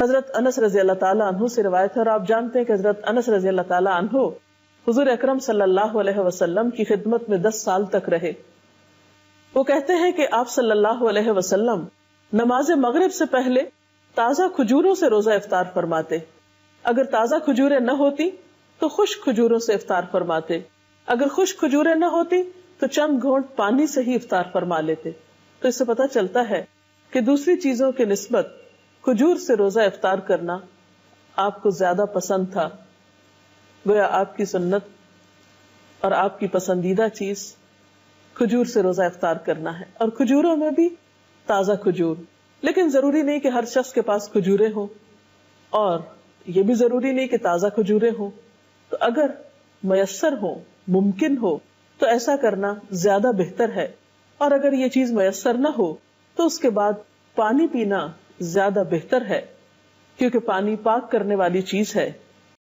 حضرت انس رضی اللہ تعالیٰ عنہ سے روایت ہے، اور آپ جانتے ہیں کہ حضرت انس رضی اللہ تعالیٰ عنہ حضور اکرم صلی اللہ علیہ وسلم کی خدمت میں 10 سال تک رہے. وہ کہتے ہیں کہ آپ صلی اللہ علیہ وسلم نماز مغرب سے پہلے تازہ کھجوروں سے روزہ افطار فرماتے. اگر تازہ کھجوریں نہ ہوتی تو خشک کھجوروں سے افطار فرماتے. اگر خشک کھجوریں نہ ہوتی تو چند گھونٹ پانی سے ہی افطار فرما لیتے. تو اس سے پتہ چلتا ہے کہ دوسری چیزوں کے نسبت کھجور سے روزہ افطار کرنا آپ کو زیادہ پسند تھا. گویا آپ کی سنت اور آپ کی پسندیدہ چیز کھجور سے روزہ افطار کرنا ہے، اور کھجوروں میں بھی تازہ کھجور. لیکن ضروری نہیں کہ ہر شخص کے پاس کھجوریں ہوں، اور یہ بھی ضروری نہیں کہ تازہ کھجوریں ہوں. تو اگر میسر ہو، ممکن ہو، تو ایسا کرنا زیادہ بہتر ہے. اور اگر یہ چیز میسر نہ ہو تو اس کے بعد پانی پینا زیادہ بہتر ہے، کیونکہ پانی پاک کرنے والی چیز ہے.